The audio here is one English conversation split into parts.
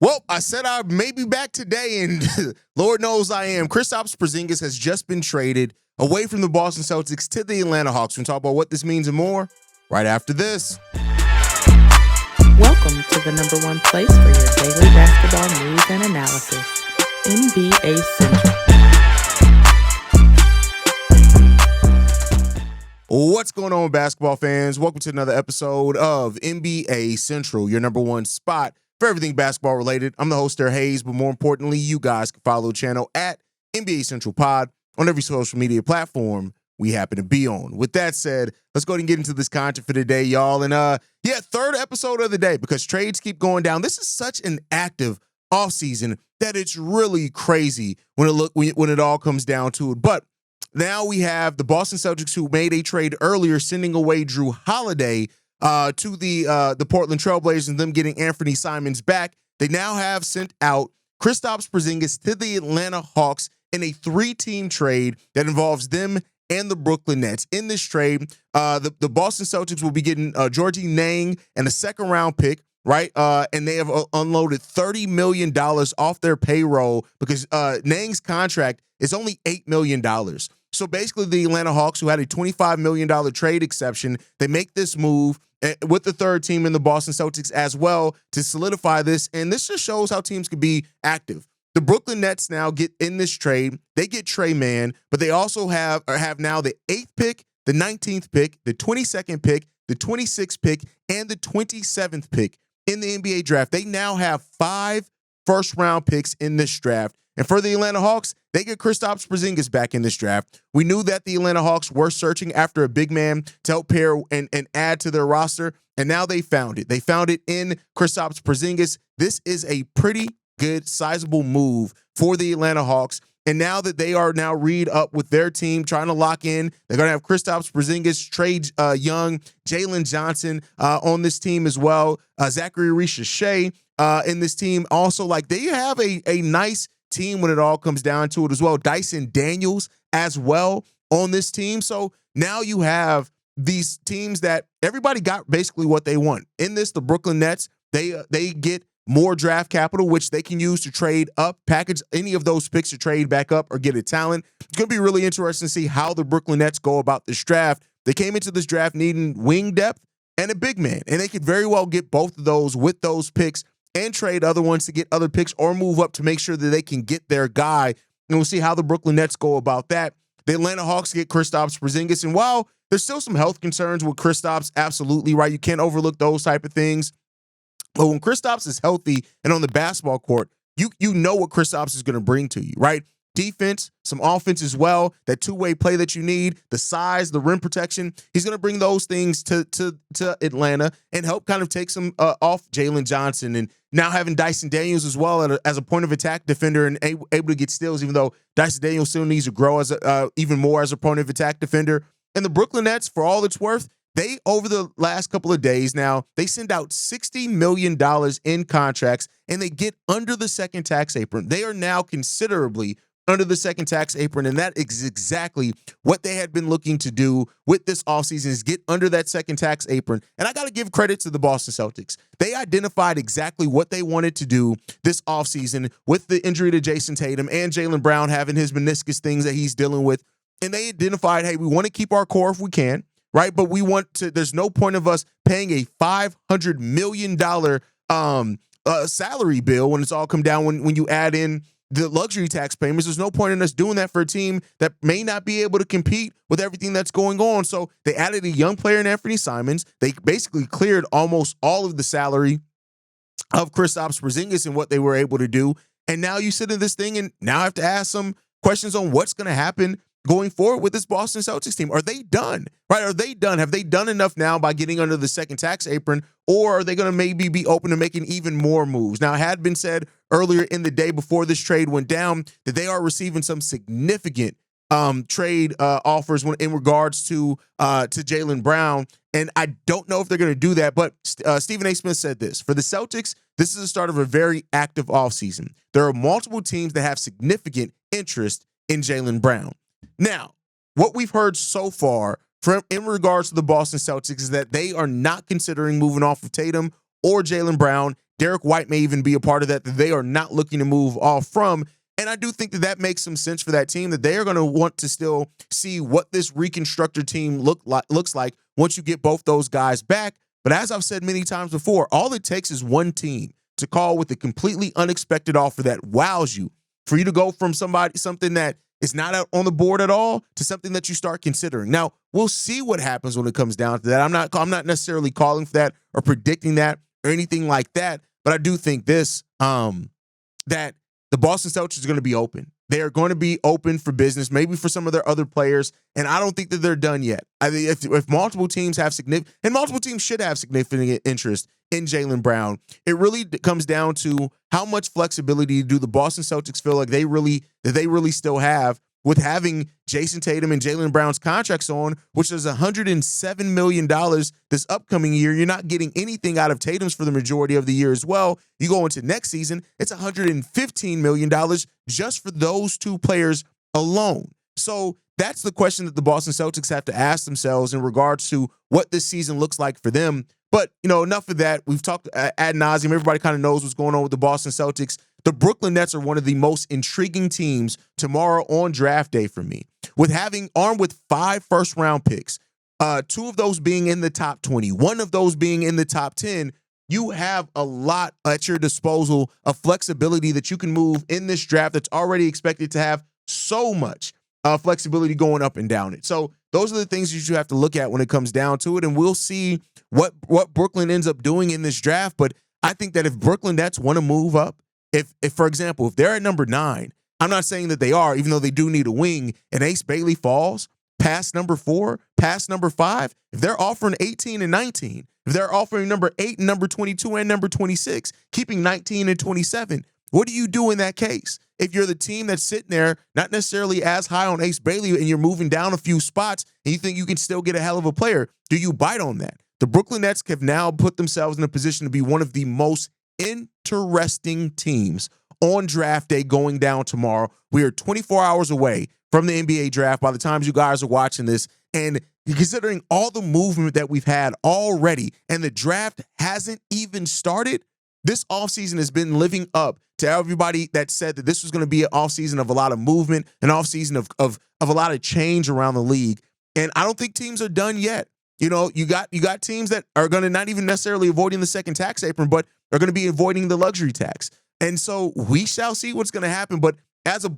Well, I said I may be back today, and Lord knows I am. Kristaps Porzingis has just been traded away from the Boston Celtics to the Atlanta Hawks. We'll talk about what this means and more right after this. Welcome to the number one place for your daily basketball news and analysis, NBA Central. What's going on, basketball fans? Welcome to another episode of NBA Central, your number one spot for everything basketball related. I'm the host there, Hayes, but more importantly, you guys can follow the channel at NBA Central Pod on every social media platform we happen to be on. With that said, let's go ahead and get into this content for today, y'all. And third episode of the day, because trades keep going down. This is such an active offseason that it's really crazy when it all comes down to it. But now we have the Boston Celtics, who made a trade earlier, sending away Jrue Holiday to the Portland Trailblazers, and them getting Anthony Simons back. They now have sent out Kristaps Porzingis to the Atlanta Hawks in a 3-team trade that involves them and the Brooklyn Nets. In this trade, the Boston Celtics will be getting Georges Niang and a second-round pick, right? And they have unloaded $30 million off their payroll because Niang's contract is only $8 million. So basically, the Atlanta Hawks, who had a $25 million trade exception, they make this move with the third team in the Boston Celtics as well to solidify this. And this just shows how teams can be active. The Brooklyn Nets now get in this trade. They get Trae Young, but they also have now the 8th pick, the 19th pick, the 22nd pick, the 26th pick, and the 27th pick in the NBA draft. They now have 5 first-round picks in this draft. And for the Atlanta Hawks, they get Kristaps Porzingis back in this draft. We knew that the Atlanta Hawks were searching after a big man to help pair and add to their roster, and now they found it. They found it in Kristaps Porzingis. This is a pretty good, sizable move for the Atlanta Hawks. And now that they are now read up with their team, trying to lock in, they're going to have Kristaps Porzingis, Trae Young, Jaylen Johnson on this team as well. Zachary Reshapes in this team. Also, they have a nice team when it all comes down to it as well. Dyson Daniels as well on this team. So now you have these teams that everybody got basically what they want. In this, the Brooklyn Nets, they get more draft capital, which they can use to trade up, package any of those picks to trade back up or get a talent. It's going to be really interesting to see how the Brooklyn Nets go about this draft. They came into this draft needing wing depth and a big man, and they could very well get both of those with those picks and trade other ones to get other picks or move up to make sure that they can get their guy. And we'll see how the Brooklyn Nets go about that. The Atlanta Hawks get Kristaps Porzingis, and while there's still some health concerns with Kristaps, absolutely, right? You can't overlook those type of things. But when Kristaps is healthy and on the basketball court, you know what Kristaps is going to bring to you, right? Defense, some offense as well, that two-way play that you need, the size, the rim protection. He's going to bring those things to Atlanta and help kind of take some off Jaylen Johnson, and now having Dyson Daniels as well as a point of attack defender and able to get steals, even though Dyson Daniels still needs to grow as even more as a point of attack defender. And the Brooklyn Nets, for all it's worth, they, over the last couple of days now, they send out $60 million in contracts, and they get under the second tax apron. They are now considerably under the second tax apron, and that is exactly what they had been looking to do with this offseason, is get under that second tax apron. And I got to give credit to the Boston Celtics. They identified exactly what they wanted to do this offseason with the injury to Jason Tatum and Jaylen Brown having his meniscus things that he's dealing with. And they identified, hey, we want to keep our core if we can, right? But we want to, there's no point of us paying a $500 million salary bill when it's all come down, when you add in the luxury tax payments. There's no point in us doing that for a team that may not be able to compete with everything that's going on. So they added a young player in Anthony Simons. They basically cleared almost all of the salary of Kristaps Porzingis and what they were able to do. And now you sit in this thing and now I have to ask some questions on what's going to happen going forward with this Boston Celtics team. Are they done? Right? Are they done? Have they done enough now by getting under the second tax apron, or are they going to maybe be open to making even more moves? Now, it had been said earlier in the day before this trade went down that they are receiving some significant trade offers in regards to Jaylen Brown, and I don't know if they're going to do that, but Stephen A. Smith said this. For the Celtics, this is the start of a very active offseason. There are multiple teams that have significant interest in Jaylen Brown. Now, what we've heard so far in regards to the Boston Celtics is that they are not considering moving off of Tatum or Jaylen Brown Derek White may even be a part of that they are not looking to move off from. And I do think that makes some sense for that team, that they are going to want to still see what this reconstructed team looks like once you get both those guys back. But as I've said many times before, all it takes is one team to call with a completely unexpected offer that wows you, for you to go from something that is not out on the board at all to something that you start considering. Now, we'll see what happens when it comes down to that. I'm not necessarily calling for that or predicting that or anything like that, but I do think this, that the Boston Celtics are going to be open. They are going to be open for business, maybe for some of their other players, and I don't think that they're done yet. I mean, if multiple teams have significant, and multiple teams should have significant interest in Jaylen Brown, it really comes down to how much flexibility do the Boston Celtics feel like they really still have with having Jason Tatum and Jaylen Brown's contracts on, which is $107 million this upcoming year. You're not getting anything out of Tatum's for the majority of the year as well. You go into next season, it's $115 million just for those two players alone. So that's the question that the Boston Celtics have to ask themselves in regards to what this season looks like for them. But, enough of that. We've talked ad nauseum. Everybody kind of knows what's going on with the Boston Celtics. The Brooklyn Nets are one of the most intriguing teams tomorrow on draft day for me, armed with 5 first-round picks, 2 of those being in the top 20, 1 of those being in the top 10. You have a lot at your disposal of flexibility that you can move in this draft that's already expected to have so much flexibility going up and down it. So those are the things that you have to look at when it comes down to it, and we'll see what Brooklyn ends up doing in this draft. But I think that if Brooklyn Nets want to move up, if for example, if they're at number 9, I'm not saying that they are, even though they do need a wing, and Ace Bailey falls past number 4, past number 5, if they're offering 18 and 19, if they're offering number 8 and number 22 and number 26, keeping 19 and 27, what do you do in that case? If you're the team that's sitting there, not necessarily as high on Ace Bailey, and you're moving down a few spots, and you think you can still get a hell of a player, do you bite on that? The Brooklyn Nets have now put themselves in a position to be one of the most interesting teams on draft day going down tomorrow. We are 24 hours away from the NBA draft by the time you guys are watching this. And considering all the movement that we've had already, and the draft hasn't even started, this offseason has been living up to everybody that said that this was going to be an offseason of a lot of movement, an offseason of a lot of change around the league. And I don't think teams are done yet. You got teams that are going to not even necessarily avoiding the second tax apron, but are going to be avoiding the luxury tax. And so we shall see what's going to happen. But as a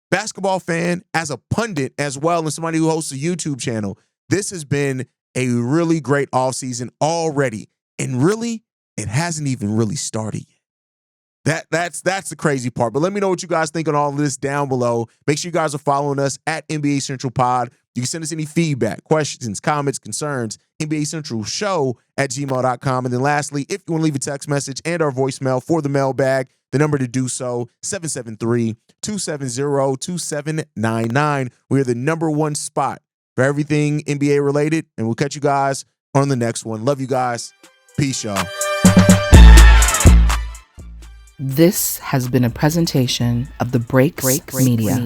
basketball fan, as a pundit as well, and somebody who hosts a YouTube channel, this has been a really great offseason already. And really, it hasn't even really started yet. That's the crazy part. But let me know what you guys think on all of this down below. Make sure you guys are following us at NBA Central Pod. You can send us any feedback, questions, comments, concerns, NBA Central Show at gmail.com. And then lastly, if you want to leave a text message and our voicemail for the mailbag, the number to do so, 773-270-2799. We are the number 1 spot for everything NBA related. And we'll catch you guys on the next one. Love you guys. Peace, y'all. This has been a presentation of the Breaks Media.